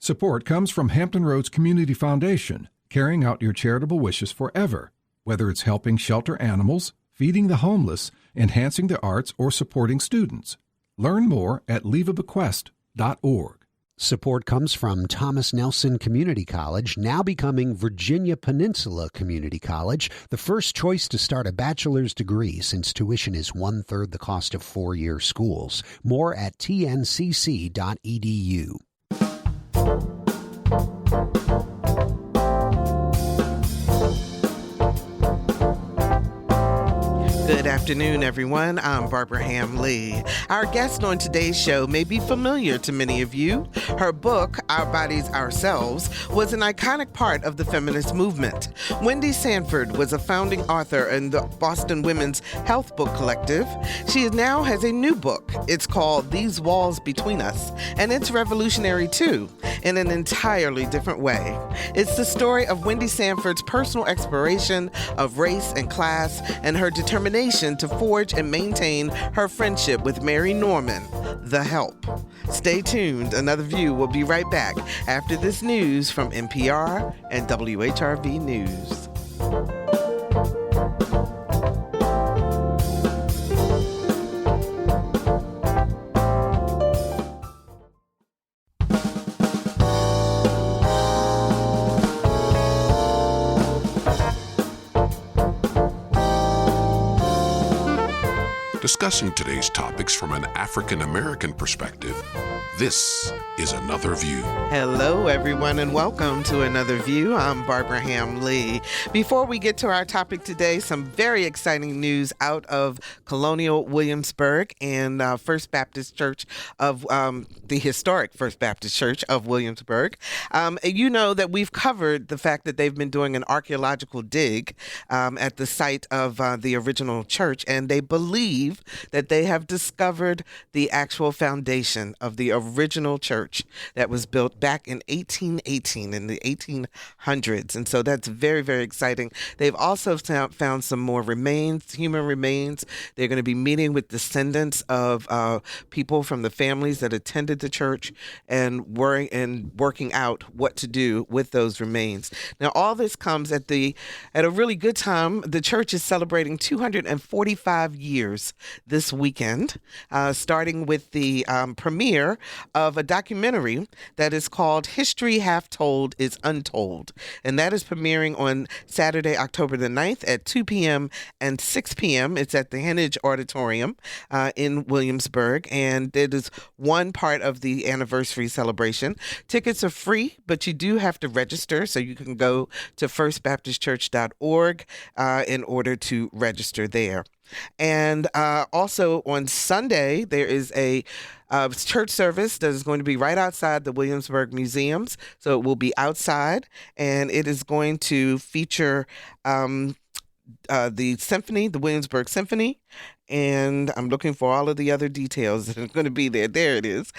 Support comes from Hampton Roads Community Foundation, carrying out your charitable wishes forever. Whether it's helping shelter animals, feeding the homeless, enhancing the arts, or supporting students. Learn more at leaveabequest.org. Support comes from Thomas Nelson Community College, now becoming Virginia Peninsula Community College, the first choice to start a bachelor's degree since tuition is 1/3 the cost of four-year schools. More at tncc.edu. Good afternoon, everyone. I'm Barbara Ham-Lee. Our guest on today's show may be familiar to many of you. Her book, Our Bodies, Ourselves, was an iconic part of the feminist movement. Wendy Sanford was a founding author in the Boston Women's Health Book Collective. She now has a new book. It's called These Walls Between Us, and it's revolutionary too, in an entirely different way. It's the story of Wendy Sanford's personal exploration of race and class and her determination to forge and maintain her friendship with Mary Norman, the Help. Stay tuned. Another View will be right back after this news from NPR and WHRV News. Discussing today's topics from an African-American perspective, this is Another View. Hello, everyone, and welcome to Another View. I'm Barbara Ham-Lee. Before we get to our topic today, some very exciting news out of Colonial Williamsburg and First Baptist Church of the historic First Baptist Church of Williamsburg. You know that we've covered the fact that they've been doing an archaeological dig at the site of the original church, and they believe that they have discovered the actual foundation of the original church that was built back in 1818, in the 1800s. And so that's very, very exciting. They've also found some more remains, human remains. They're going to be meeting with descendants of people from the families that attended the church and working out what to do with those remains. Now, all this comes at a really good time. The church is celebrating 245 years this weekend, starting with the premiere of a documentary that is called History Half Told is Untold. And that is premiering on Saturday, October the 9th at 2 p.m. and 6 p.m. It's at the Hennage Auditorium in Williamsburg. And it is one part of the anniversary celebration. Tickets are free, but you do have to register. So you can go to firstbaptistchurch.org in order to register there. And also on Sunday, there is a church service that is going to be right outside the Williamsburg Museums. So it will be outside, and it is going to feature the symphony, the Williamsburg Symphony. And I'm looking for all of the other details that are going to be there. There it is.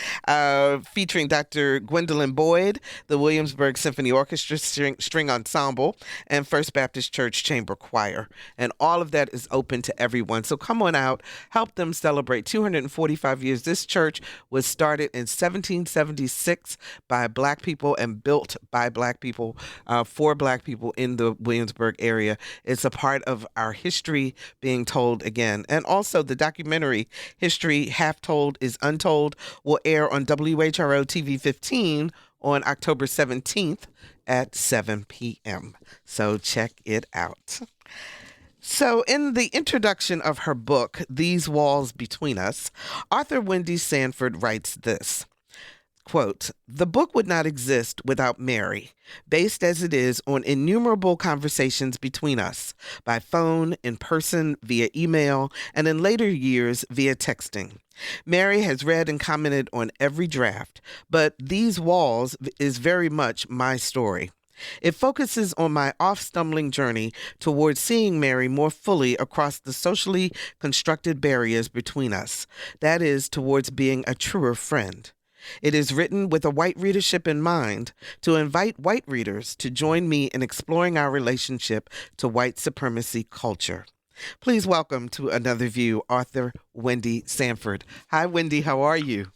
Featuring Dr. Gwendolyn Boyd, the Williamsburg Symphony Orchestra String Ensemble, and First Baptist Church Chamber Choir. And all of that is open to everyone. So come on out, help them celebrate 245 years. This church was started in 1776 by Black people and built by Black people for Black people in the Williamsburg area. It's a part of our history being told again. And also the documentary History Half Told is Untold will air on WHRO TV 15 on October 17th at 7 p.m. So check it out. So in the introduction of her book, These Walls Between Us, author Wendy Sanford writes this. Quote, "The book would not exist without Mary, based as it is on innumerable conversations between us, by phone, in person, via email, and in later years via texting. Mary has read and commented on every draft, but These Walls is very much my story. It focuses on my off-stumbling journey towards seeing Mary more fully across the socially constructed barriers between us, that is, towards being a truer friend. It is written with a white readership in mind to invite white readers to join me in exploring our relationship to white supremacy culture. Please welcome to Another View, author Wendy Sanford. Hi, Wendy. How are you?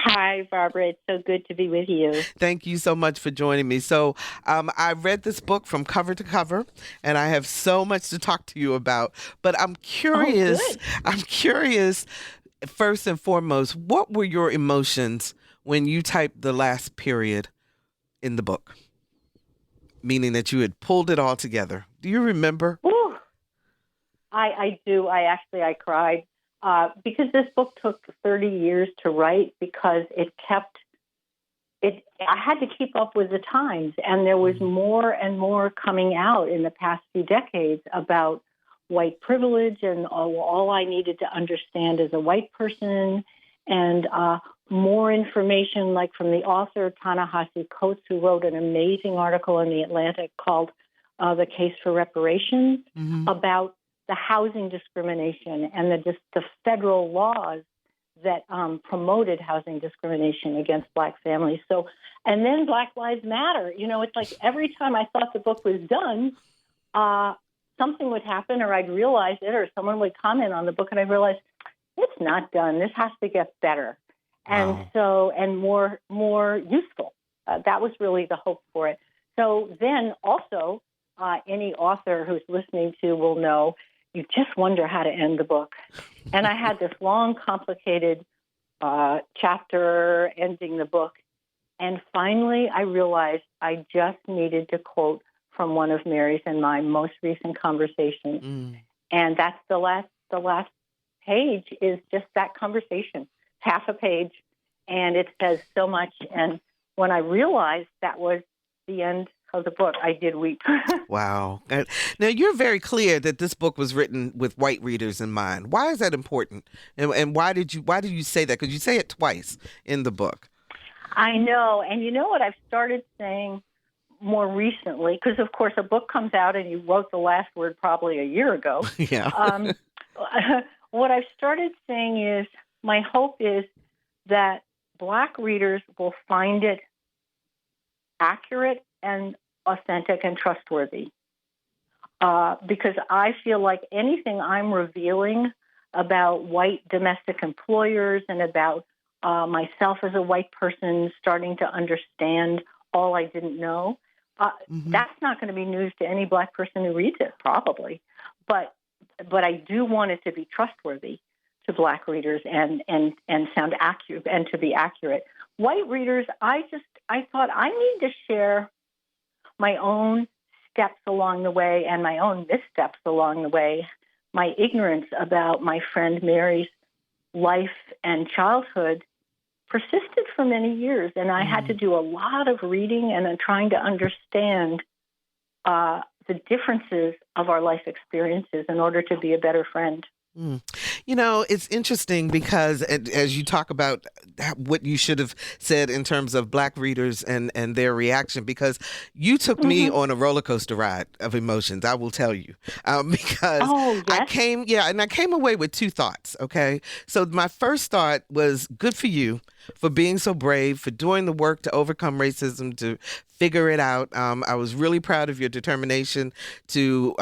Hi, Barbara. It's so good to be with you. Thank you so much for joining me. So, I read this book from cover to cover, and I have so much to talk to you about. But I'm curious. Oh, good. I'm curious. First and foremost, what were your emotions when you typed the last period in the book? Meaning that you had pulled it all together. Do you remember? Ooh, I do. I cried because this book took 30 years to write because I had to keep up with the times, and there was more and more coming out in the past few decades about white privilege and all I needed to understand as a white person, and more information like from the author Ta-Nehisi Coates, who wrote an amazing article in The Atlantic called The Case for Reparations, about the housing discrimination and the federal laws that promoted housing discrimination against Black families. So, and then Black Lives Matter. You know, it's like every time I thought the book was done, something would happen, or I'd realize it, or someone would comment on the book, and I realized it's not done. This has to get better, and more useful. That was really the hope for it. So then, also, any author who's listening to will know you just wonder how to end the book. And I had this long, complicated chapter ending the book. And finally, I realized I just needed to quote from one of Mary's and my most recent conversation. And that's the last page is just that conversation, half a page. And it says so much. And when I realized that was the end of the book, I did weep. Wow. Now, you're very clear that this book was written with white readers in mind. Why is that important? And why did you say that? Because you say it twice in the book. I know. And you know what I've started saying more recently, because, of course, a book comes out and you wrote the last word probably a year ago. Yeah. What I've started saying is my hope is that Black readers will find it accurate and authentic and trustworthy. Because I feel like anything I'm revealing about white domestic employers and about myself as a white person starting to understand all I didn't know, that's not going to be news to any Black person who reads it, probably. But I do want it to be trustworthy to Black readers and sound accurate and to be accurate. White readers, I thought I need to share my own steps along the way and my own missteps along the way, my ignorance about my friend Mary's life and childhood persisted for many years, and I had to do a lot of reading and trying to understand the differences of our life experiences in order to be a better friend. You know, it's interesting because as you talk about what you should have said in terms of Black readers and their reaction, because you took me on a roller coaster ride of emotions, I will tell you, because I came away with two thoughts. Okay. So my first thought was good for you for being so brave, for doing the work to overcome racism, to figure it out. I was really proud of your determination to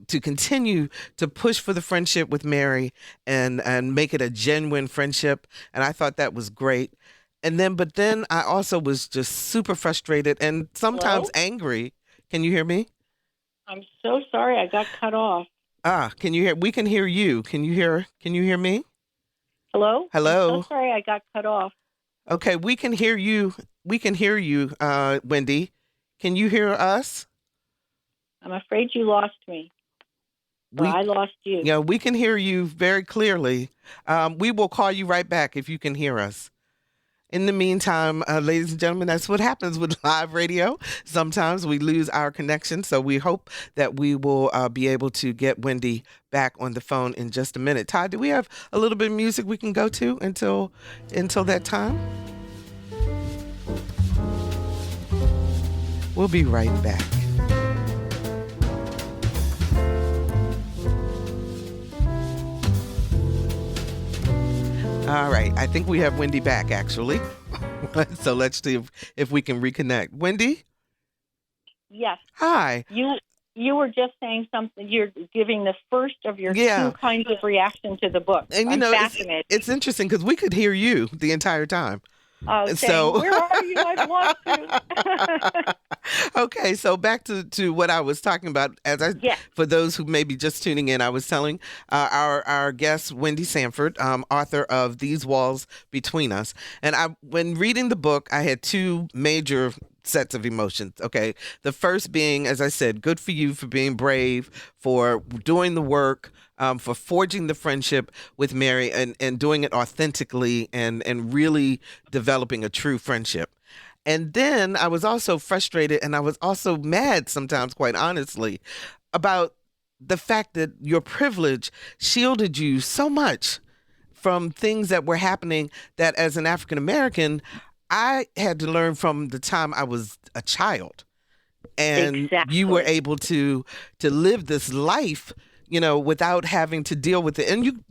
to continue to push for the friendship with Mary and make it a genuine friendship. And I thought that was great. But then I also was just super frustrated and sometimes angry. Can you hear me? I'm so sorry. I got cut off. Can you hear? We can hear you. Can you hear me? Hello? Hello? I'm so sorry I got cut off. Okay, we can hear you. We can hear you, Wendy. Can you hear us? I'm afraid you lost me. I lost you. Yeah, we can hear you very clearly. We will call you right back if you can hear us. In the meantime, ladies and gentlemen, that's what happens with live radio. Sometimes we lose our connection, so we hope that we will be able to get Wendy back on the phone in just a minute. Todd, do we have a little bit of music we can go to until that time? We'll be right back. All right. I think we have Wendy back, actually. So let's see if we can reconnect. Wendy? Yes. Hi. You you were just saying something. You're giving the first of your Yeah. two kinds of reaction to the book. And I'm fascinated. it's interesting because we could hear you the entire time. Saying, So, where are you? I'd love to. okay, so back to what I was talking about. Yes. For those who may be just tuning in, I was telling our guest Wendy Sanford, author of These Walls Between Us, and when reading the book, I had two major sets of emotions. Okay, the first being, as I said, good for you for being brave, for doing the work, for forging the friendship with Mary and doing it authentically and really developing a true friendship. And then I was also frustrated and I was also mad sometimes, quite honestly, about the fact that your privilege shielded you so much from things that were happening that as an African American, I had to learn from the time I was a child. And Exactly. you were able to live this life, without having to deal with it. And you,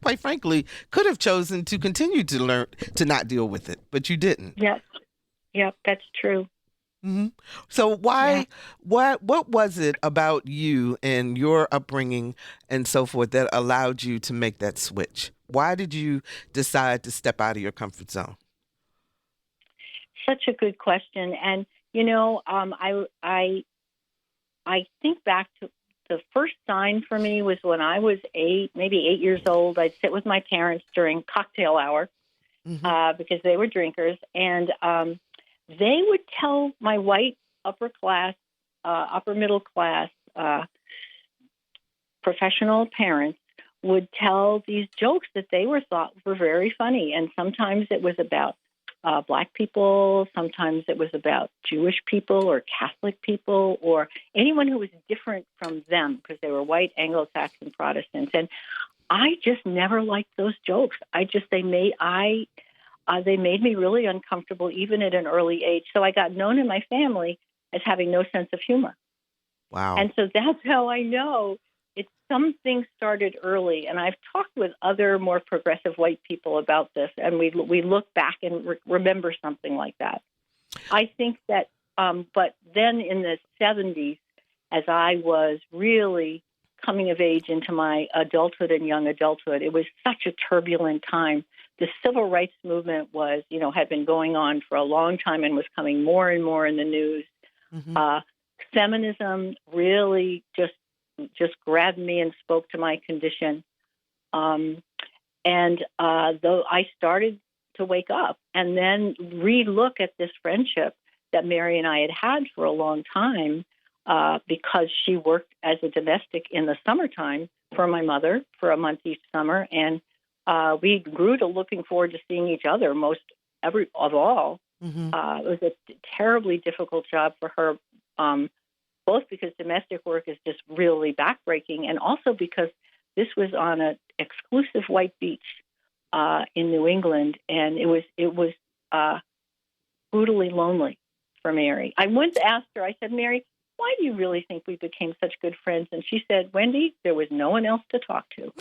quite frankly, could have chosen to continue to learn to not deal with it, but you didn't. Yes. Yep, that's true. Mm-hmm. So what was it about you and your upbringing and so forth that allowed you to make that switch? Why did you decide to step out of your comfort zone? Such a good question. And, I think back to the first sign for me was when I was maybe 8 years old. I'd sit with my parents during cocktail hour because they were drinkers. And they would tell my white upper middle class professional parents would tell these jokes that they thought were very funny. And sometimes it was about Black people. Sometimes it was about Jewish people or Catholic people or anyone who was different from them because they were white Anglo-Saxon Protestants. And I just never liked those jokes. They made me really uncomfortable even at an early age. So I got known in my family as having no sense of humor. Wow. And so that's how I know something started early. And I've talked with other more progressive white people about this, and we look back and remember something like that. I think that, but then in the 70s, as I was really coming of age into my adulthood and young adulthood, it was such a turbulent time. The civil rights movement had been going on for a long time and was coming more and more in the news. Mm-hmm. Feminism really just grabbed me and spoke to my condition. Though I started to wake up and then relook at this friendship that Mary and I had for a long time because she worked as a domestic in the summertime for my mother for a month each summer. And we grew to looking forward to seeing each other of all. Mm-hmm. It was a terribly difficult job for her, both because domestic work is just really backbreaking and also because this was on an exclusive white beach in New England, and it was brutally lonely for Mary. I once asked her, I said, Mary, why do you really think we became such good friends? And she said, Wendy, there was no one else to talk to.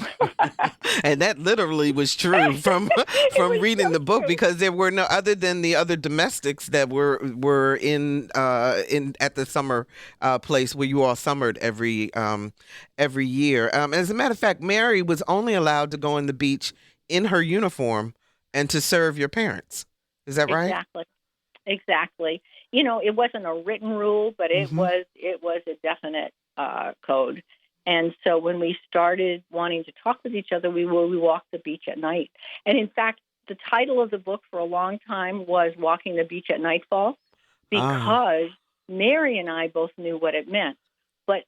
And that literally was true from reading the book, because there were no other than the other domestics that were in at the summer place where you all summered every year. As a matter of fact, Mary was only allowed to go on the beach in her uniform and to serve your parents. Is that right? Exactly. It wasn't a written rule, but it was a definite code. And so when we started wanting to talk with each other, we walked the beach at night. And in fact, the title of the book for a long time was Walking the Beach at Nightfall, because Mary and I both knew what it meant. But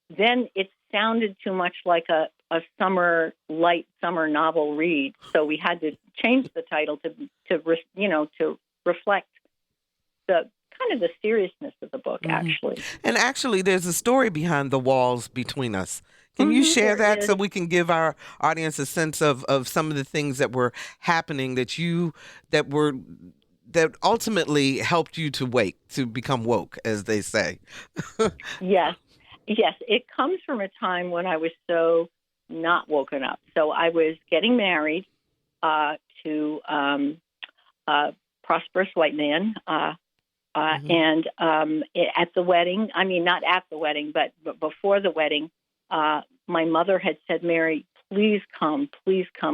then it sounded too much like a light summer novel read. So we had to change the title to reflect the kind of the seriousness of the book, actually. And actually, there's a story behind The Walls Between Us. Can you share that so we can give our audience a sense of some of the things that were happening that ultimately helped you to become woke, as they say? Yes. It comes from a time when I was so not woken up. So I was getting married to a prosperous white man, At the wedding, I mean, not at the wedding, but before the wedding, my mother had said, Mary, please come.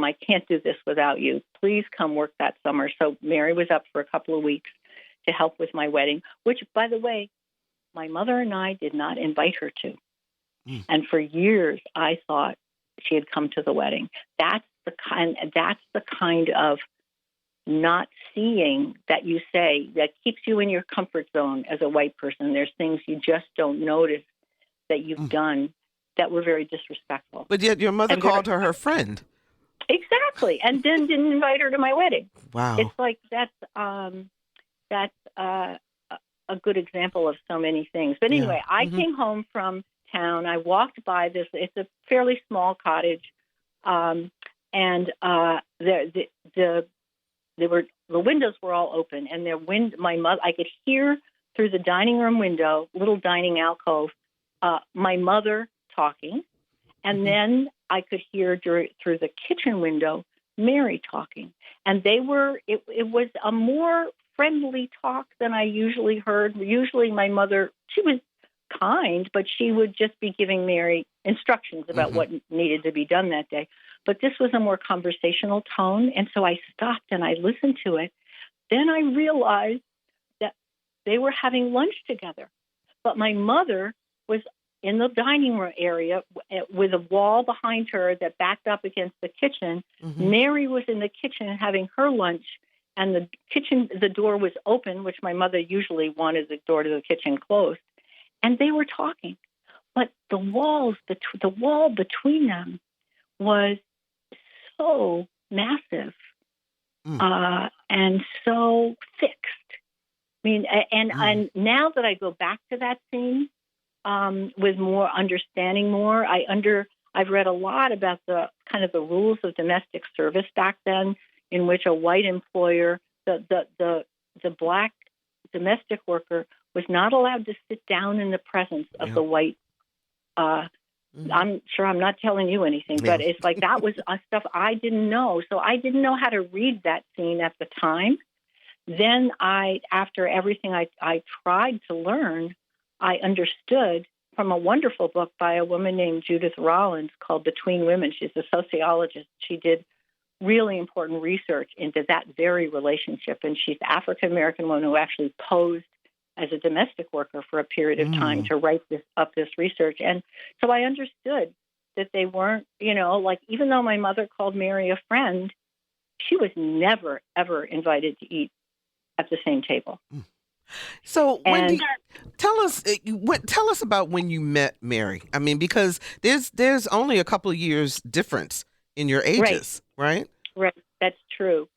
I can't do this without you. Please come work that summer. So Mary was up for a couple of weeks to help with my wedding, which, by the way, my mother and I did not invite her to. And for years, I thought she had come to the wedding. That's the kind of not seeing that you say that keeps you in your comfort zone as a white person. There's things you just don't notice that you've done that were very disrespectful. But yet your mother called her friend. Exactly. And then didn't invite her to my wedding. Wow. It's like that's a good example of so many things. But anyway, I came home from town. I walked by this. It's a fairly small cottage. And the windows were all open, and I could hear through the dining room window, little dining alcove, my mother talking, and then I could hear through the kitchen window Mary talking, and it was a more friendly talk than I usually heard. Usually, my mother, she was kind, but she would just be giving Mary instructions about what needed to be done that day. But this was a more conversational tone, and so I stopped and I listened to it. Then I realized that they were having lunch together, but my mother was in the dining room area with a wall behind her that backed up against the kitchen. Mary was in the kitchen having her lunch, and the door was open, which my mother usually wanted the door to the kitchen closed, and they were talking. But the wall between them was so massive and so fixed. I mean, and now that I go back to that scene with more understanding, I've read a lot about the kind of the rules of domestic service back then, in which a white employer, the black domestic worker, was not allowed to sit down in the presence of the white. I'm sure I'm not telling you anything, but it's like that was stuff I didn't know. So I didn't know how to read that scene at the time. Then after everything I tried to learn, I understood from a wonderful book by a woman named Judith Rollins called Between Women. She's a sociologist. She did really important research into that very relationship. And she's an African-American woman who actually posed as a domestic worker for a period of time to write this research. And so I understood that they weren't, like, even though my mother called Mary a friend, she was never, ever invited to eat at the same table. So, Wendy, tell us about when you met Mary. I mean, because there's only a couple of years difference in your ages, right? Right, that's true.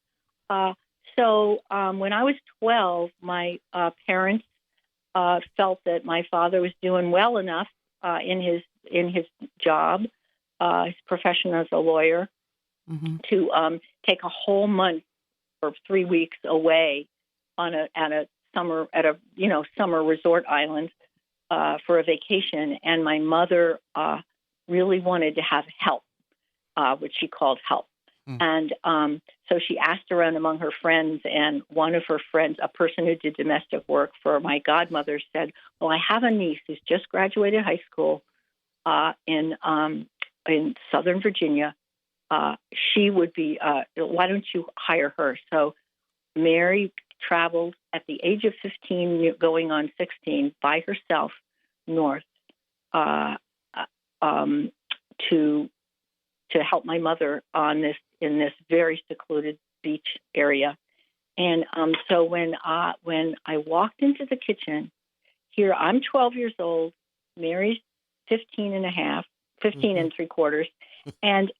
So when I was 12, my parents felt that my father was doing well enough in his job, his profession as a lawyer, to take a whole month or 3 weeks away at a summer resort island for a vacation. And my mother really wanted to have help, which she called help. And so she asked around among her friends, and one of her friends, a person who did domestic work for my godmother, said, well, I have a niece who's just graduated high school in Southern Virginia. She would be, why don't you hire her? So Mary traveled at the age of 15, going on 16, by herself north to help my mother in this very secluded beach area. And so when I walked into the kitchen, here I'm 12 years old, Mary's 15 and three quarters, and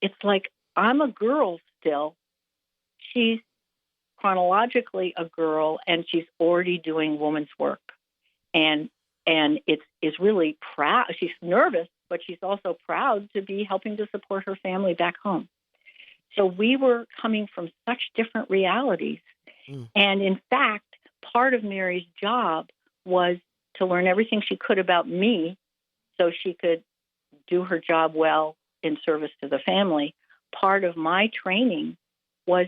it's like I'm a girl still. She's chronologically a girl, and she's already doing woman's work, and it's really proud. She's nervous, but she's also proud to be helping to support her family back home. So we were coming from such different realities. And in fact, part of Mary's job was to learn everything she could about me so she could do her job well in service to the family. Part of my training was,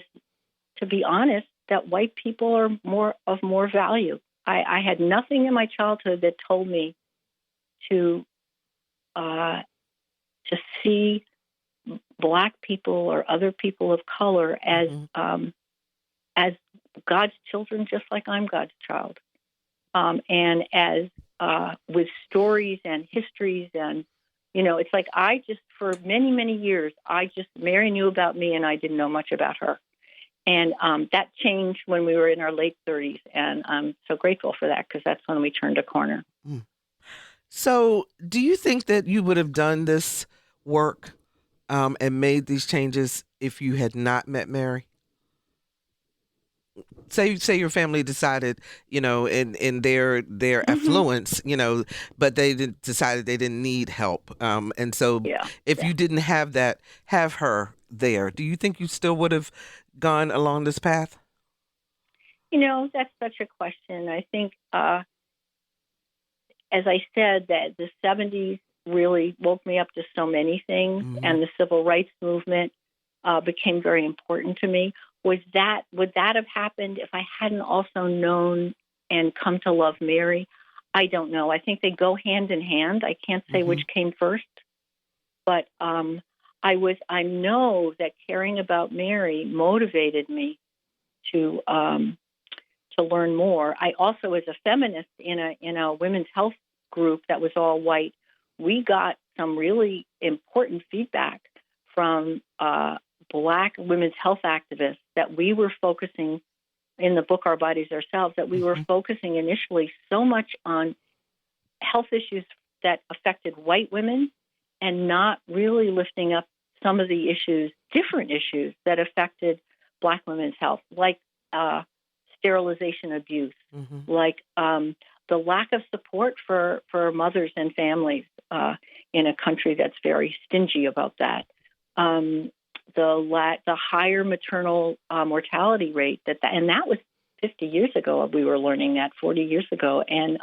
to be honest, that white people are more value I had nothing in my childhood that told me to see Black people or other people of color as God's children, just like I'm God's child, and as with stories and histories. And it's like I just, for many, many years, Mary knew about me and I didn't know much about her. And that changed when we were in our late 30s. And I'm so grateful for that, because that's when we turned a corner. So do you think that you would have done this work and made these changes if you had not met Mary? Say your family decided, in their affluence, but they decided they didn't need help. And so if you didn't have her there, do you think you still would have gone along this path? That's such a question. I think, as I said, that the 70s really woke me up to so many things, and the civil rights movement became very important to me. Would that have happened if I hadn't also known and come to love Mary? I don't know. I think they go hand in hand. I can't say which came first, but I know that caring about Mary motivated me to learn more. I also, as a feminist in a women's health group that was all white, we got some really important feedback from Black women's health activists that we were focusing in the book Our Bodies Ourselves, that we were focusing initially so much on health issues that affected white women and not really lifting up some of the different issues that affected Black women's health, like sterilization abuse, like the lack of support for mothers and families in a country that's very stingy about that. The higher maternal mortality rate and that was 50 years ago. We were learning that 40 years ago. And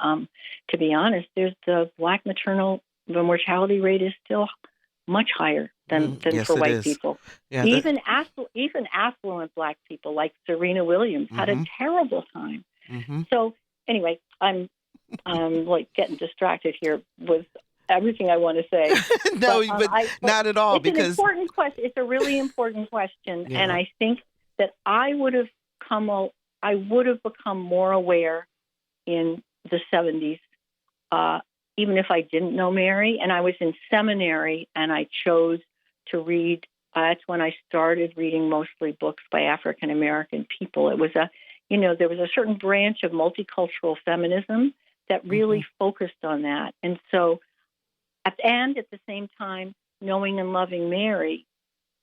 to be honest, the Black maternal mortality rate is still much higher than for white people. Yeah, even affluent Black people like Serena Williams had a terrible time. So anyway, I'm like getting distracted here with everything I want to say. No, but not at all. It's because an important question. It's a really important question, and I think that I would have become more aware in the 70s, even if I didn't know Mary. And I was in seminary, and I chose to read. That's when I started reading mostly books by African American people. It was there was a certain branch of multicultural feminism that really focused on that, and so. And at the same time, knowing and loving Mary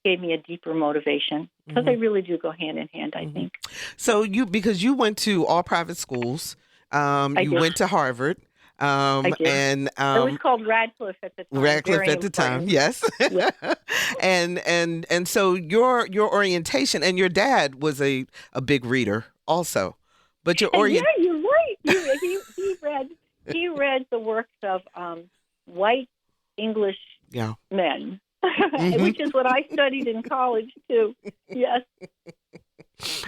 gave me a deeper motivation, because they really do go hand in hand, I think. So because you went to all private schools, you went to Harvard. I did. And it was called Radcliffe at the time. Radcliffe at the time, yes. and so your orientation, and your dad was a big reader also, but your yeah, you're right. He read the works of white English men, which is what I studied in college too. Yes.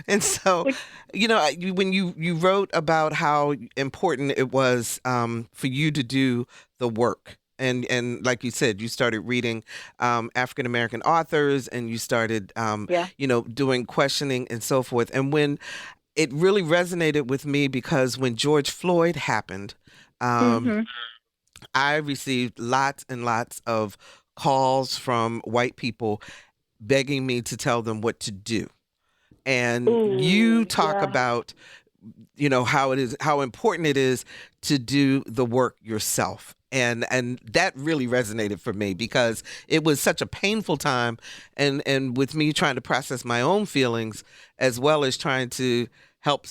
And so, when you wrote about how important it was for you to do the work, and like you said, you started reading African American authors, and you started doing questioning and so forth. And when it really resonated with me, because when George Floyd happened, I received lots and lots of calls from white people begging me to tell them what to do. And you talk about, how important it is to do the work yourself. And that really resonated for me, because it was such a painful time, and with me trying to process my own feelings, as well as trying to help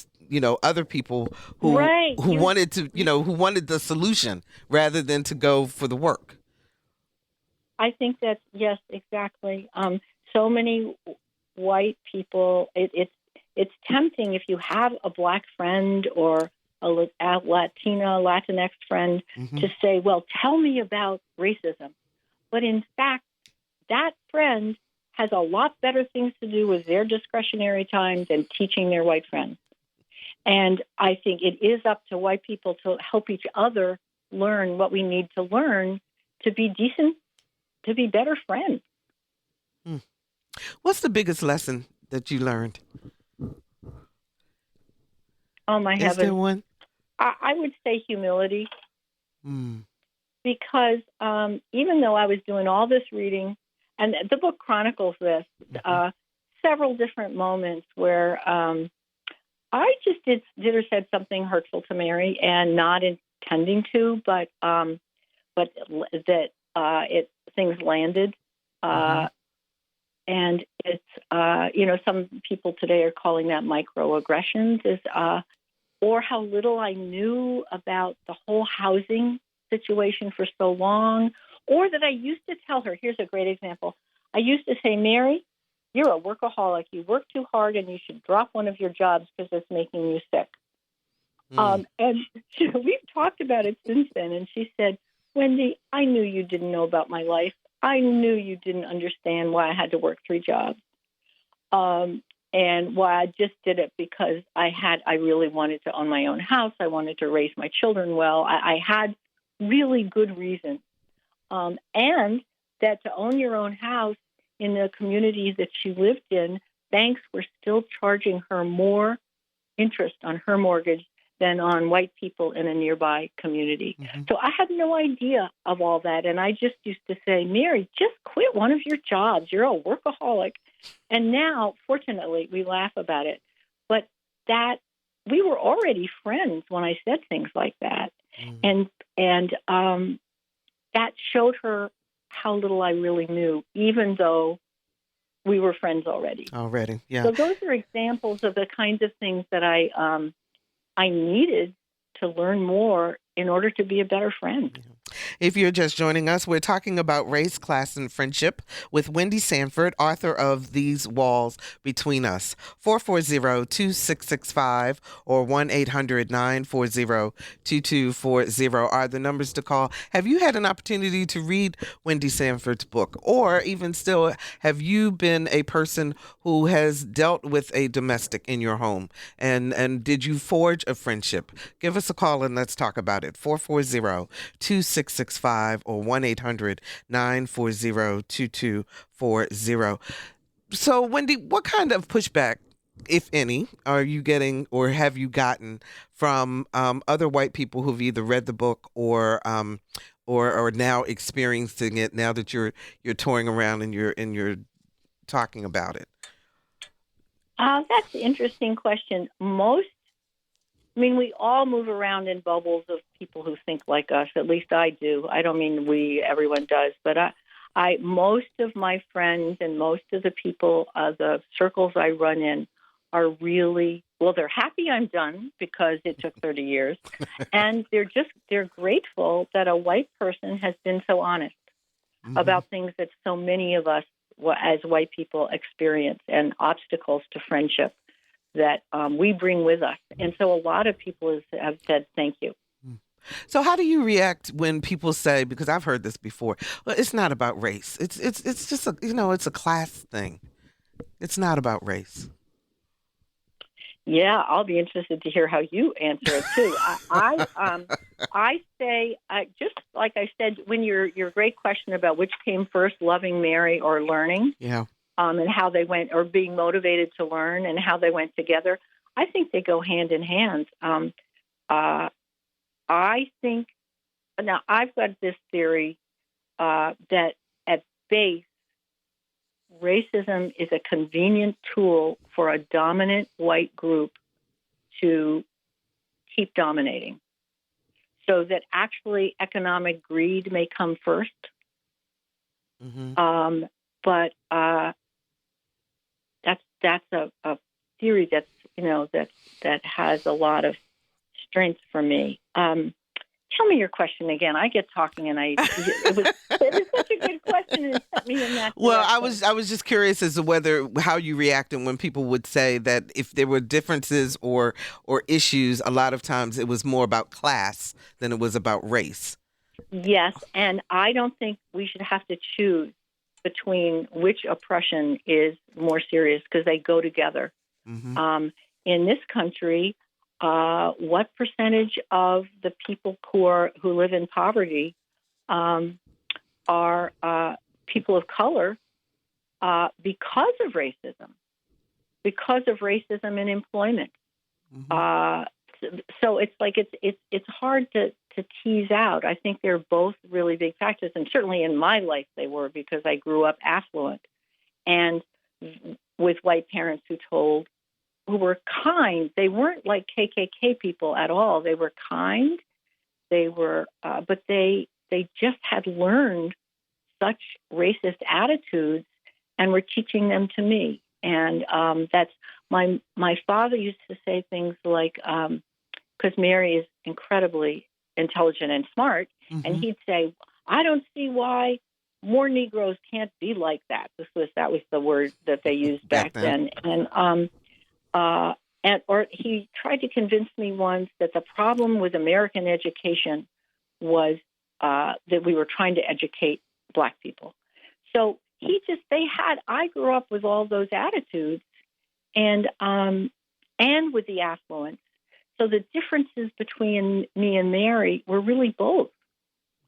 other people who wanted to, who wanted the solution rather than to go for the work. I think that's, yes, exactly. So many white people, it's tempting if you have a Black friend or a Latinx friend to say, well, tell me about racism. But in fact, that friend has a lot better things to do with their discretionary time than teaching their white friends. And I think it is up to white people to help each other learn what we need to learn to be decent, to be better friends. What's the biggest lesson that you learned? Oh, my Is there heavens. one? I would say humility, Mm. because even though I was doing all this reading, and the book chronicles this, several different moments where I just did or said something hurtful to Mary, and not intending to, but that things landed. And it's, some people today are calling that microaggressions, or how little I knew about the whole housing situation for so long, or that I used to tell her. Here's a great example. I used to say, Mary, you're a workaholic. You work too hard, and you should drop one of your jobs because it's making you sick. And we've talked about it since then. And she said, Wendy, I knew you didn't know about my life. I knew you didn't understand why I had to work 3 jobs. And why I just did it because I really wanted to own my own house. I wanted to raise my children well. I had really good reasons. And that to own your own house in the community that she lived in, banks were still charging her more interest on her mortgage than on white people in a nearby community. So I had no idea of all that. And I just used to say, Mary, just quit one of your jobs. You're a workaholic. And now, fortunately, we laugh about it. But that we were already friends when I said things like that. And that showed her how little I really knew, even though we were friends already. Yeah. So those are examples of the kinds of things that I needed to learn more in order to be a better friend. If you're just joining us, we're talking about race, class, and friendship with Wendy Sanford, author of These Walls Between Us. 440-2665 or 1-800-940-2240 are the numbers to call. Have you had an opportunity to read Wendy Sanford's book? Or even still, have you been a person who has dealt with a domestic in your home? And did you forge a friendship? Give us a call and let's talk about it. 440-2665 or 1-800-940-2240. So, Wendy, what kind of pushback, if any, are you getting or have you gotten from other white people who've either read the book or now experiencing it now that you're touring around and you're talking about it? That's an interesting question. We all move around in bubbles of people who think like us. At least I do. I don't mean everyone does, but most of my friends and most of the people, the circles I run in are really, they're happy I'm done because it took 30 years. And they're grateful that a white person has been so honest about things that so many of us as white people experience and obstacles to friendship that we bring with us. And so a lot of people have said, thank you. So how do you react when people say, because I've heard this before, well, it's not about race. It's just it's a class thing. It's not about race. Yeah, I'll be interested to hear how you answer it too. I say, just like I said, when your great question about which came first, loving Mary or learning. Yeah. And how they went, or being motivated to learn, and how they went together. I think they go hand in hand. I think, now I've got this theory that at base, racism is a convenient tool for a dominant white group to keep dominating. So that actually economic greed may come first. But that's a theory that's that has a lot of strength for me. Tell me your question again. I get talking, and it was such a good question, and it set me in that direction. Well, I was just curious as to how you reacted when people would say that if there were differences or issues, a lot of times it was more about class than it was about race. Yes, and I don't think we should have to choose between which oppression is more serious, because they go together. In this country, what percentage of the people who live in poverty are people of color because of racism in employment. So it's like it's hard to tease out. I think they're both really big factors, and certainly in my life they were, because I grew up affluent and with white parents who were kind. They weren't like KKK people at all. They were kind. They were, but they just had learned such racist attitudes and were teaching them to me. And that's my father used to say things like, because Mary is incredibly intelligent and smart, and he'd say, "I don't see why more Negroes can't be like that." That was the word that they used back then. Or he tried to convince me once that the problem with American education was that we were trying to educate Black people. So I grew up with all those attitudes and with the affluence. So the differences between me and Mary were really both.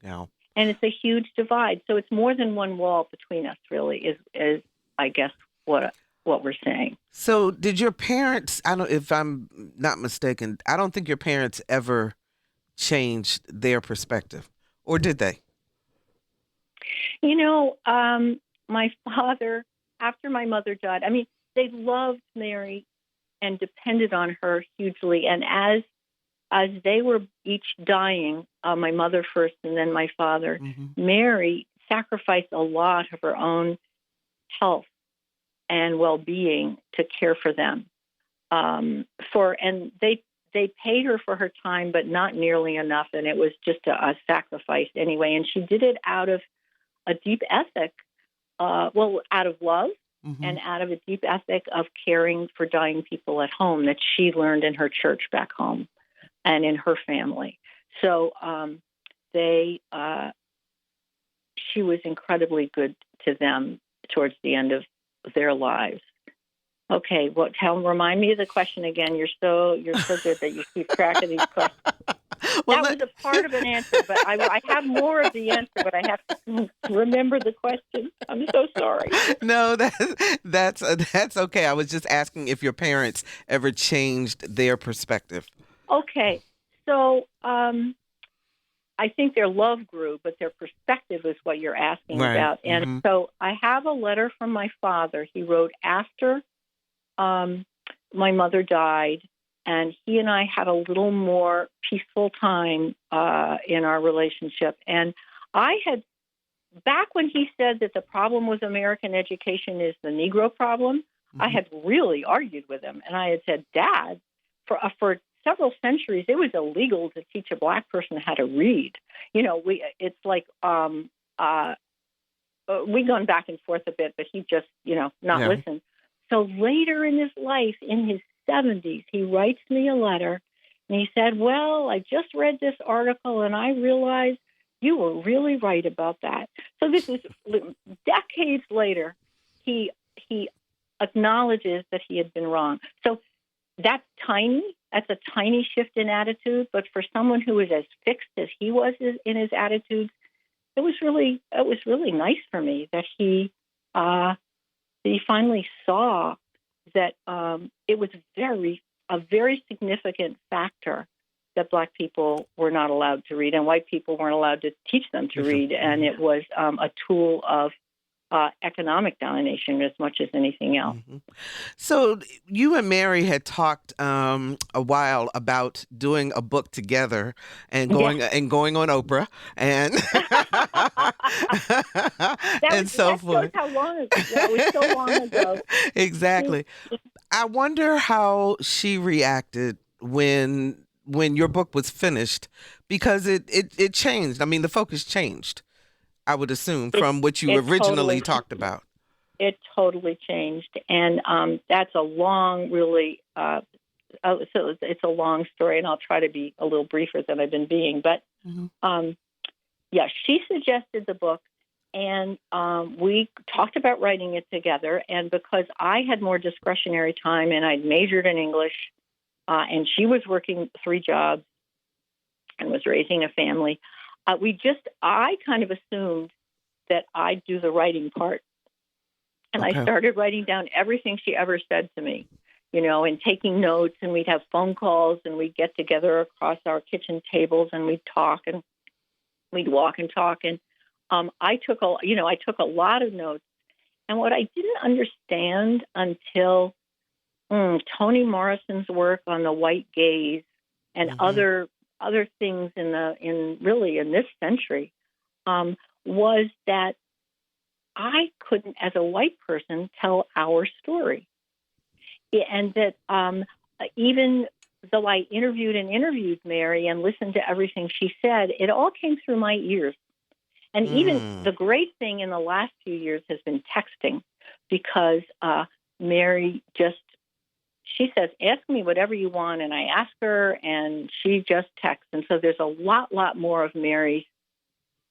Yeah. And it's a huge divide. So it's more than one wall between us, really, is I guess what we're saying. So did your parents, if I'm not mistaken, I don't think your parents ever changed their perspective, or did they? My father, after my mother died, they loved Mary and depended on her hugely. And as they were each dying, my mother first and then my father, Mary sacrificed a lot of her own health and well-being to care for them. And they paid her for her time, but not nearly enough. And it was just a sacrifice anyway. And she did it out of a deep ethic, out of love and out of a deep ethic of caring for dying people at home that she learned in her church back home and in her family. So she was incredibly good to them towards the end of their lives. Okay, remind me of the question again. You're so good that you keep track of these questions. That was a part of an answer, but I have more of the answer, but I have to remember the question. I'm so sorry. No, that's okay. I was just asking if your parents ever changed their perspective. Okay, so I think their love grew, but their perspective is what you're asking about. And so I have a letter from my father. He wrote after my mother died, and he and I had a little more peaceful time in our relationship. And back when he said that the problem with American education is the Negro problem, I had really argued with him. And I had said, Dad, for several centuries, it was illegal to teach a Black person how to read. It's like we've gone back and forth a bit, but he just, not listen. So later in his life, in his 70s, he writes me a letter, and he said, well, I just read this article, and I realized you were really right about that. So this is decades later. He acknowledges that he had been wrong. So that's tiny. That's a tiny shift in attitude. But for someone who was as fixed as he was in his attitudes, it was really nice for me that he finally saw that it was a very significant factor that Black people were not allowed to read and white people weren't allowed to teach them to read. And it was a tool of economic domination as much as anything else. So you and Mary had talked a while about doing a book together and going on Oprah and so forth. That shows how long ago. That was so long ago. Exactly. I wonder how she reacted when your book was finished, because it changed. I mean, the focus changed, I would assume, from what you originally talked about. It totally changed. And that's a long, really, so it's a long story, and I'll try to be a little briefer than I've been being. But, she suggested the book, and we talked about writing it together. And because I had more discretionary time and I'd majored in English, and she was working 3 jobs and was raising a family. I kind of assumed that I'd do the writing part. And I started writing down everything she ever said to me, and taking notes, and we'd have phone calls, and we'd get together across our kitchen tables, and we'd talk, and we'd walk and talk. And I took a lot of notes. And what I didn't understand until Toni Morrison's work on the white gaze and other things in this century was that I couldn't, as a white person, tell our story. And that even though I interviewed Mary and listened to everything she said, it all came through my ears. And even the great thing in the last few years has been texting, because Mary she says, ask me whatever you want. And I ask her, and she just texts. And so there's a lot more of Mary's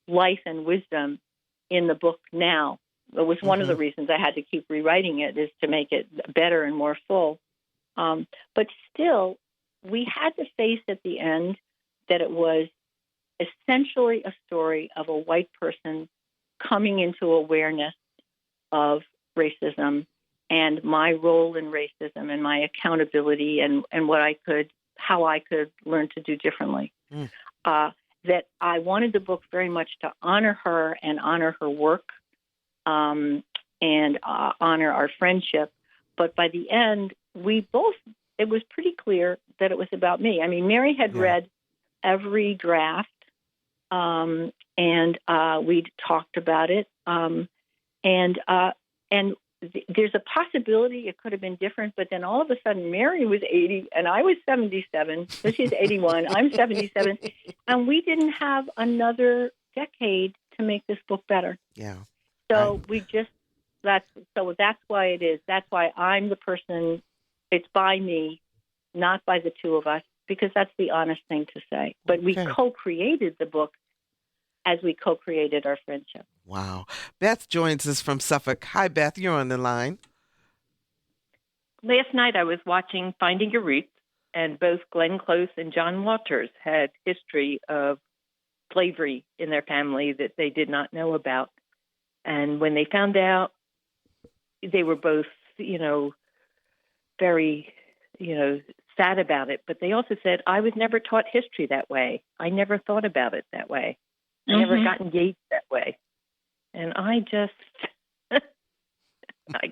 life and wisdom in the book now. It was one of the reasons I had to keep rewriting it, is to make it better and more full. But still, we had to face at the end that it was essentially a story of a white person coming into awareness of racism and my role in racism and my accountability and how I could learn to do differently. That I wanted the book very much to honor her and honor her work, and honor our friendship. But by the end, it was pretty clear that it was about me. I mean, Mary had read every draft, and we'd talked about it. And there's a possibility it could have been different, but then all of a sudden Mary was 80 and I was 77. So she's 81, I'm 77. And we didn't have another decade to make this book better. Yeah. So that's why it is. That's why I'm the person. It's by me, not by the two of us, because that's the honest thing to say. But we co-created the book as we co-created our friendship. Wow. Beth joins us from Suffolk. Hi, Beth. You're on the line. Last night I was watching Finding Your Roots, and both Glenn Close and John Walters had history of slavery in their family that they did not know about. And when they found out, they were both, very, sad about it. But they also said, I was never taught history that way. I never thought about it that way. I never got engaged that way. And I just, I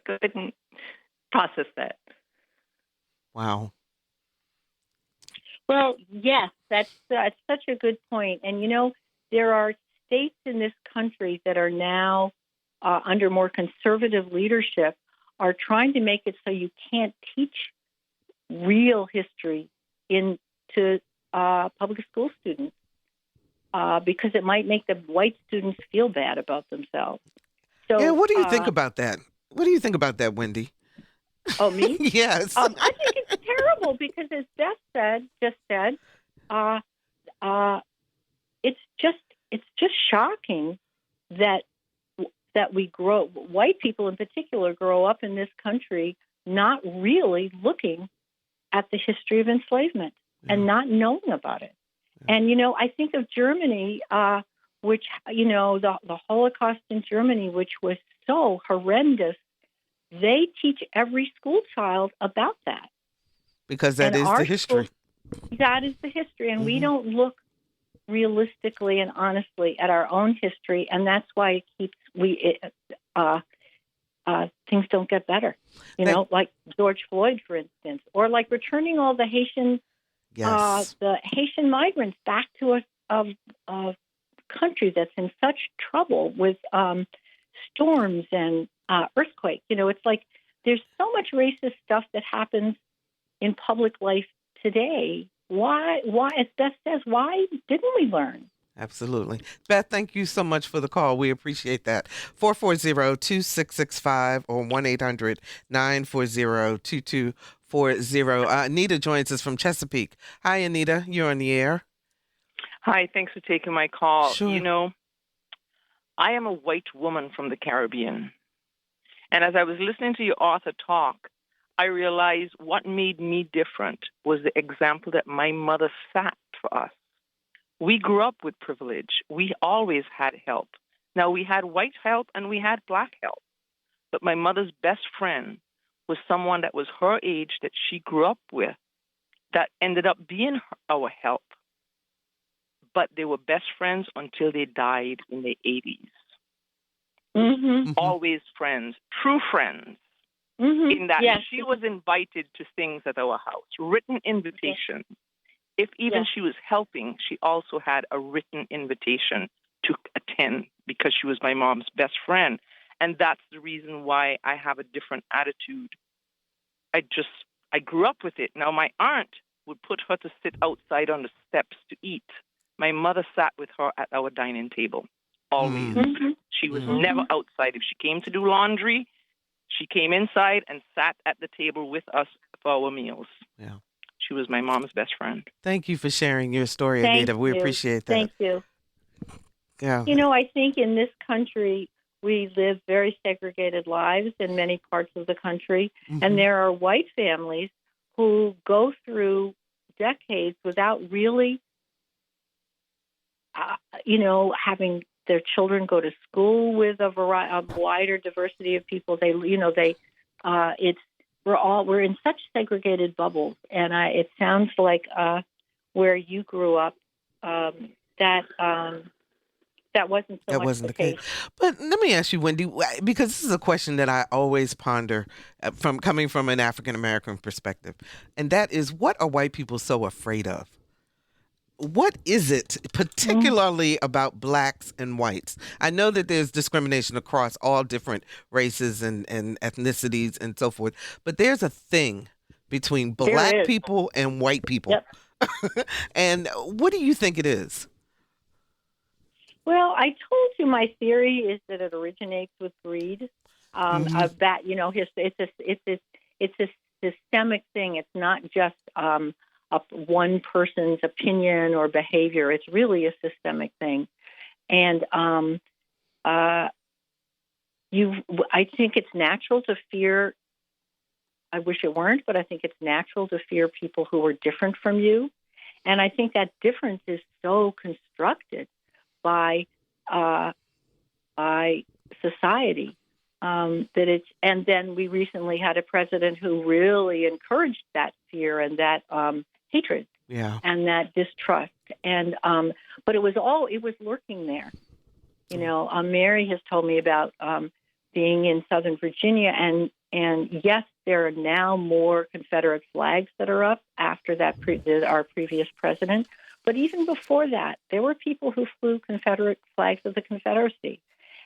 couldn't process that. Wow. Well, yes, that's such a good point. And, there are states in this country that are now under more conservative leadership are trying to make it so you can't teach real history to public school students because it might make the white students feel bad about themselves. So, what do you think about that? What do you think about that, Wendy? Oh, me? Yes. I think it's terrible because, as Beth just said, it's just shocking that white people in particular grow up in this country not really looking at the history of enslavement and not knowing about it. And, I think of Germany, which, the Holocaust in Germany, which was so horrendous. They teach every school child about that. Because that is the history. That is the history. And we don't look realistically and honestly at our own history. And that's why things don't get better. Like George Floyd, for instance, or like returning all the Haitian migrants back to a country that's in such trouble with storms and earthquakes. It's like there's so much racist stuff that happens in public life today. Why, as Beth says, why didn't we learn? Absolutely. Beth, thank you so much for the call. We appreciate that. 440-2665 or 1-800-940-2240. Anita joins us from Chesapeake. Hi, Anita. You're on the air. Hi. Thanks for taking my call. Sure. I am a white woman from the Caribbean. And as I was listening to your author talk, I realized what made me different was the example that my mother set for us. We grew up with privilege. We always had help. Now, we had white help and we had black help. But my mother's best friend was someone that was her age that she grew up with that ended up being our help. But they were best friends until they died in their 80s. Mm-hmm. Always friends, true friends. Mm-hmm. In that Yes. she was invited to things at our house, written invitations. If even Yes. she was helping, she also had a written invitation to attend because she was my mom's best friend. And that's the reason why I have a different attitude. I grew up with it. Now, my aunt would put her to sit outside on the steps to eat. My mother sat with her at our dining table, always. Mm-hmm. She was Mhm. never outside. If she came to do laundry, she came inside and sat at the table with us for our meals. Yeah. She was my mom's best friend. Thank you for sharing your story, Thank Anita. We you. appreciate that. Thank you. Yeah. You know, I think in this country, we live very segregated lives in many parts of the country. Mhm. And there are white families who go through decades without really, having their children go to school with a wider diversity of people. We're in such segregated bubbles. And it sounds like where you grew up, that wasn't so That much wasn't the the case. But let me ask you, Wendy, because this is a question that I always ponder from coming from an African American perspective, and that is, what are white people so afraid of? What is it particularly about blacks and whites? I know that there's discrimination across all different races and ethnicities and so forth, but there's a thing between black is. people and white people. Yep. And what do you think it is? Well, I told you my theory is that it originates with greed. Of that, it's a systemic thing. It's not just one person's opinion or behavior. It's really a systemic thing, and I think it's natural to fear. I wish it weren't, but I think it's natural to fear people who are different from you, and I think that difference is so constructed by society that it's. And then we recently had a president who really encouraged that fear and that hatred, Yeah. and that distrust. And but it was lurking there. Mary has told me about being in Southern Virginia, and yes, there are now more Confederate flags that are up after that our previous president. But even before that, there were people who flew Confederate flags of the Confederacy.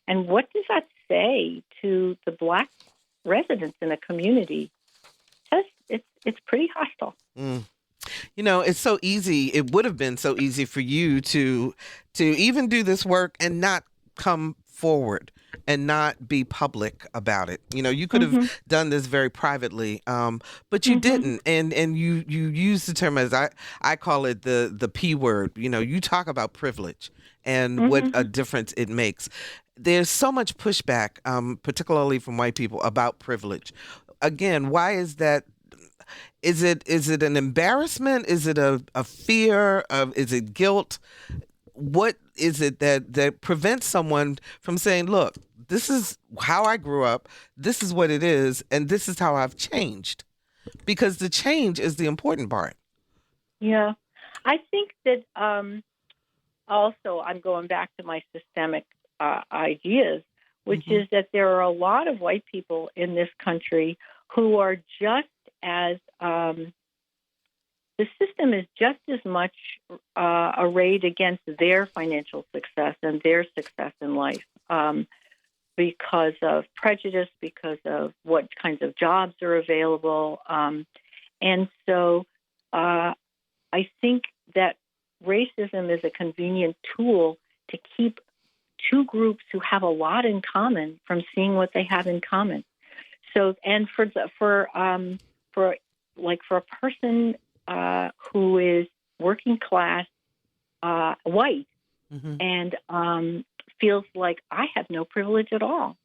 And what does that say to the black residents in a community? It's pretty hostile. Mm. It's so easy. It would have been so easy for you to even do this work and not come forward and not be public about it. You could have done this very privately, but you didn't. And you use the term, as I call it, the P word. You talk about privilege and what a difference it makes. There's so much pushback, particularly from white people, about privilege. Again, why is that? Is it an embarrassment? Is it a fear? Is it guilt? What is it that prevents someone from saying, look, this is how I grew up, this is what it is, and this is how I've changed? Because the change is the important part. Yeah. I think that also I'm going back to my systemic ideas, which is that there are a lot of white people in this country who are just as the system is just as much arrayed against their financial success and their success in life because of prejudice, because of what kinds of jobs are available. And so I think that racism is a convenient tool to keep two groups who have a lot in common from seeing what they have in common. So, and for a person who is working class, white, and feels like I have no privilege at all.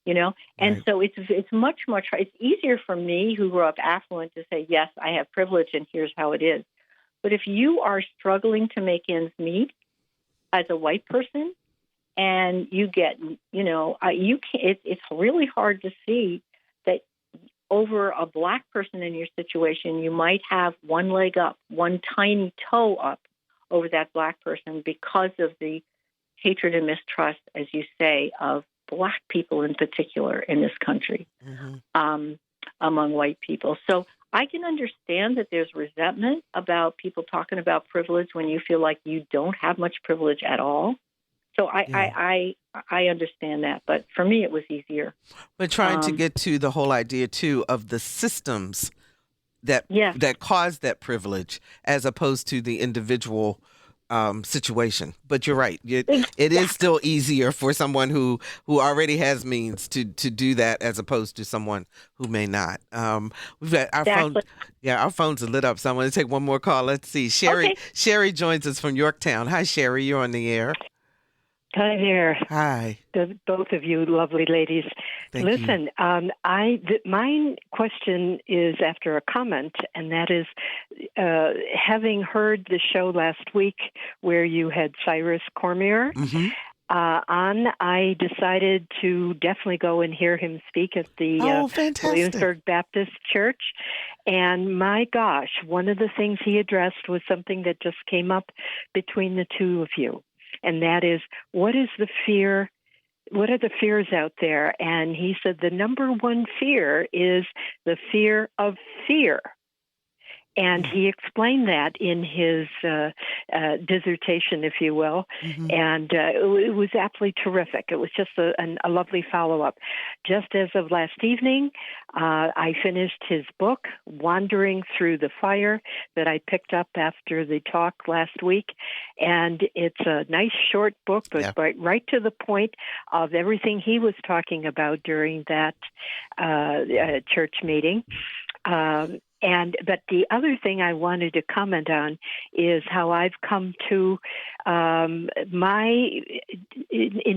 And Right. so it's much it's easier for me who grew up affluent to say, yes, I have privilege and here's how it is. But if you are struggling to make ends meet as a white person, and you get, you can it's really hard to see that over a black person in your situation, you might have one leg up, one tiny toe up over that black person because of the hatred and mistrust, as you say, of black people in particular in this country, among white people. So I can understand that there's resentment about people talking about privilege when you feel like you don't have much privilege at all. So I understand that, but for me it was easier. But trying to get to the whole idea too of the systems that cause that privilege, as opposed to the individual situation. But you're right; it is still easier for someone who already has means to do that, as opposed to someone who may not. We've got our phone. Yeah, our phones are lit up. So I want to take one more call. Let's see. Sherry joins us from Yorktown. Hi, Sherry. You're on the air. Hi there. Hi. Both of you lovely ladies. Listen, my question is after a comment, and that is, having heard the show last week where you had Cyrus Cormier on, I decided to definitely go and hear him speak at the Williamsburg Baptist Church. And my gosh, one of the things he addressed was something that just came up between the two of you. And that is, what is the fear? What are the fears out there? And he said the number one fear is the fear of fear. And he explained that in his dissertation, if you will. And it was absolutely terrific. It was just a lovely follow-up. Just as of last evening, I finished his book, Wandering Through the Fire, that I picked up after the talk last week. And it's a nice short book, but right to the point of everything he was talking about during that church meeting. But the other thing I wanted to comment on is how I've come to in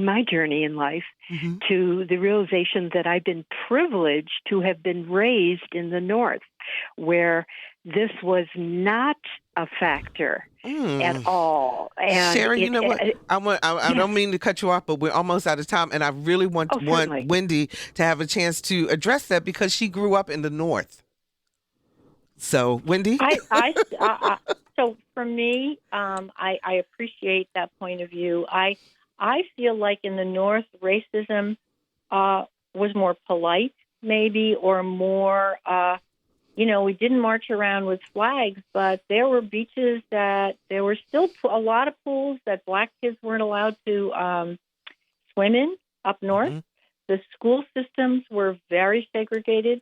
my journey in life to the realization that I've been privileged to have been raised in the North, where this was not a factor at all. And Sherry, you know what? I don't mean to cut you off, but we're almost out of time, and I really want Wendy to have a chance to address that because she grew up in the North. So, Wendy? So for me, I appreciate that point of view. I feel like in the North, racism was more polite, maybe, or more, we didn't march around with flags, but there were beaches that there were still a lot of pools that black kids weren't allowed to swim in up north. The school systems were very segregated.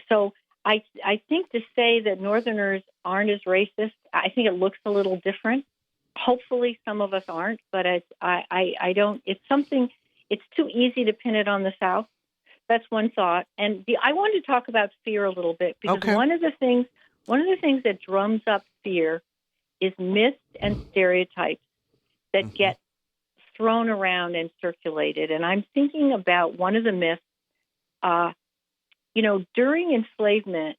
So I think to say that Northerners aren't as racist, I think it looks a little different. Hopefully some of us aren't, but I don't. It's too easy to pin it on the South. That's one thought. And I wanted to talk about fear a little bit because one of the things that drums up fear is myths and stereotypes that get thrown around and circulated. And I'm thinking about one of the myths. During enslavement,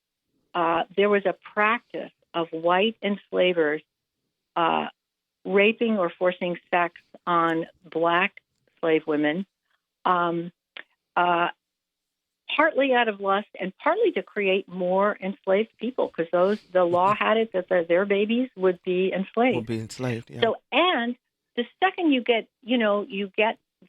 there was a practice of white enslavers raping or forcing sex on black slave women, partly out of lust and partly to create more enslaved people, because the law had it that their babies would be enslaved. Yeah. So, and the second you get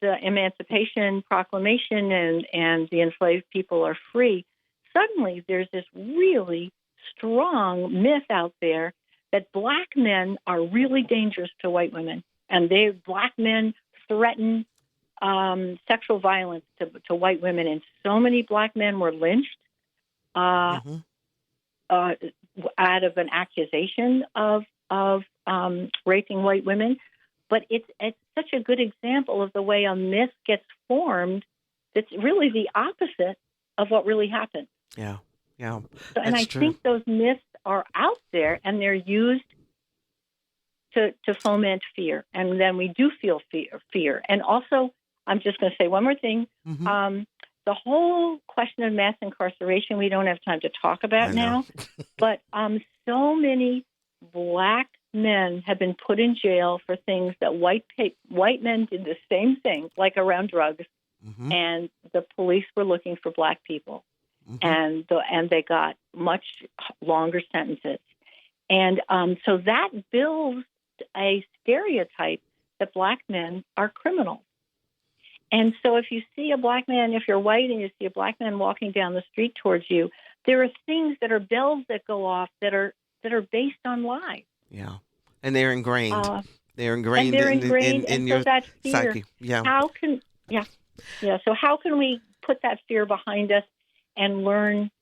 the Emancipation Proclamation and the enslaved people are free, suddenly there's this really strong myth out there that black men are really dangerous to white women, and black men threaten sexual violence to white women, and so many black men were lynched out of an accusation of raping white women. But it's such a good example of the way a myth gets formed that's really the opposite of what really happened. Yeah. So, and I think those myths are out there, and they're used to foment fear. And then we do feel fear. And also, I'm just going to say one more thing. Mm-hmm. The whole question of mass incarceration, we don't have time to talk about now, but so many Black men have been put in jail for things that white men did the same thing, like around drugs, and the police were looking for Black people, and they got much longer sentences. And so that builds a stereotype that Black men are criminals. And so if you see a Black man, if you're white and you see a Black man walking down the street towards you, there are things that are bells that go off that are based on lies. Yeah. And they're ingrained. They're ingrained in your so that fear, psyche. Yeah. So how can we put that fear behind us and learn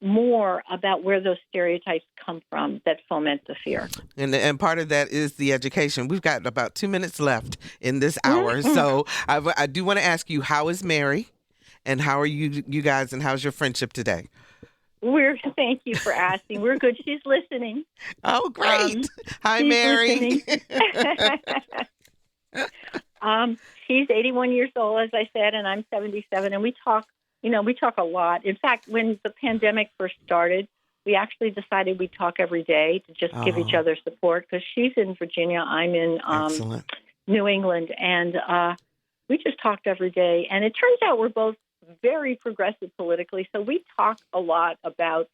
more about where those stereotypes come from that foment the fear? And part of that is the education. We've got about 2 minutes left in this hour. So I do want to ask you, how is Mary? And how are you guys, and how's your friendship today? Thank you for asking. We're good. She's listening. Oh, great. Hi, Mary. She's 81 years old, as I said, and I'm 77, and we talk a lot. In fact, when the pandemic first started, we actually decided we'd talk every day to just give each other support, because she's in Virginia, I'm in New England, and we just talked every day. And it turns out we're both very progressive politically, so we talk a lot about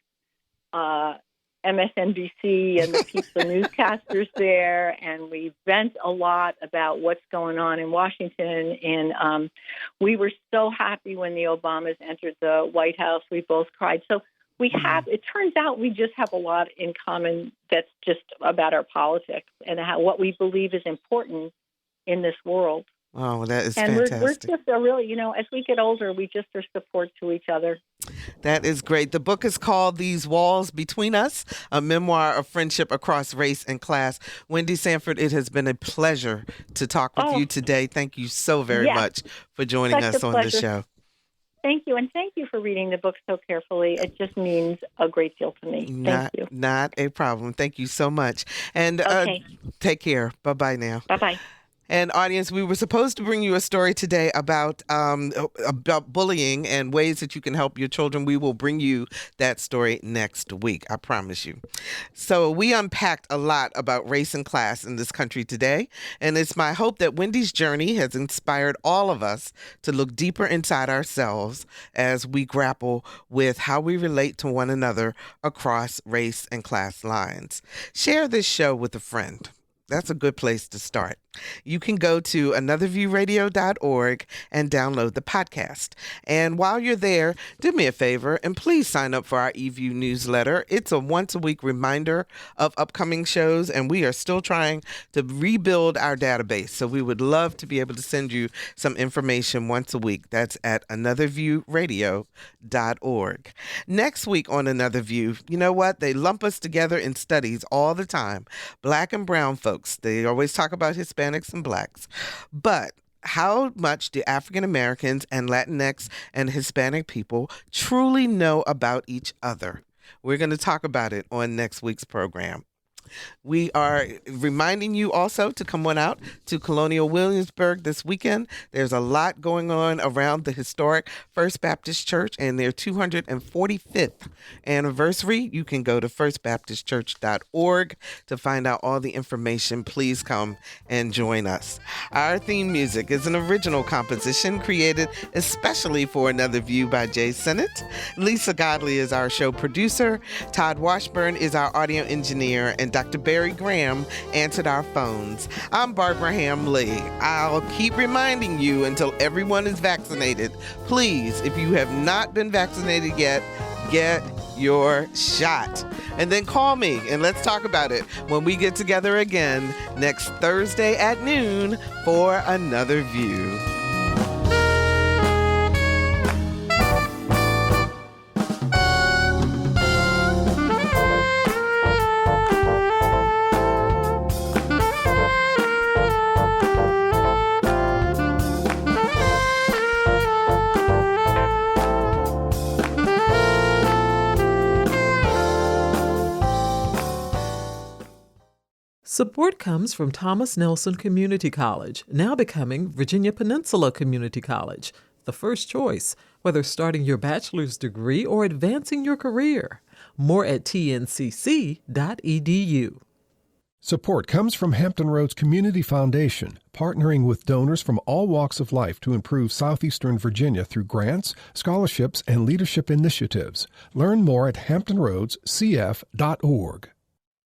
MSNBC and the newscasters there, and we vent a lot about what's going on in Washington. And we were so happy when the Obamas entered the White House. We both cried. So we have, it turns out we just have a lot in common that's just about our politics and what we believe is important in this world. Oh, that is fantastic. And we're just really, as we get older, we just are support to each other. That is great. The book is called These Walls Between Us, a memoir of friendship across race and class. Wendy Sanford, it has been a pleasure to talk with you today. Thank you so very much for joining us on the show. Thank you. And thank you for reading the book so carefully. It just means a great deal to me. Thank you. Not a problem. Thank you so much. And take care. Bye-bye now. Bye-bye. And audience, we were supposed to bring you a story today about bullying and ways that you can help your children. We will bring you that story next week, I promise you. So we unpacked a lot about race and class in this country today, and it's my hope that Wendy's journey has inspired all of us to look deeper inside ourselves as we grapple with how we relate to one another across race and class lines. Share this show with a friend. That's a good place to start. You can go to anotherviewradio.org and download the podcast. And while you're there, do me a favor and please sign up for our eView newsletter. It's a once-a-week reminder of upcoming shows, and we are still trying to rebuild our database. So we would love to be able to send you some information once a week. That's at anotherviewradio.org. Next week on Another View, you know what? They lump us together in studies all the time. Black and brown folks. They always talk about Hispanics and blacks. But how much do African Americans and Latinx and Hispanic people truly know about each other? We're going to talk about it on next week's program. We are reminding you also to come on out to Colonial Williamsburg this weekend. There's a lot going on around the historic First Baptist Church and their 245th anniversary. You can go to firstbaptistchurch.org to find out all the information. Please come and join us. Our theme music is an original composition created especially for Another View by Jay Sennett. Lisa Godley is our show producer. Todd Washburn is our audio engineer, and Dr. Barry Graham answered our phones. I'm Barbara Ham Lee. I'll keep reminding you until everyone is vaccinated. Please, if you have not been vaccinated yet, get your shot. And then call me and let's talk about it when we get together again next Thursday at noon for Another View. Support comes from Thomas Nelson Community College, now becoming Virginia Peninsula Community College, the first choice, whether starting your bachelor's degree or advancing your career. More at tncc.edu. Support comes from Hampton Roads Community Foundation, partnering with donors from all walks of life to improve southeastern Virginia through grants, scholarships, and leadership initiatives. Learn more at hamptonroadscf.org.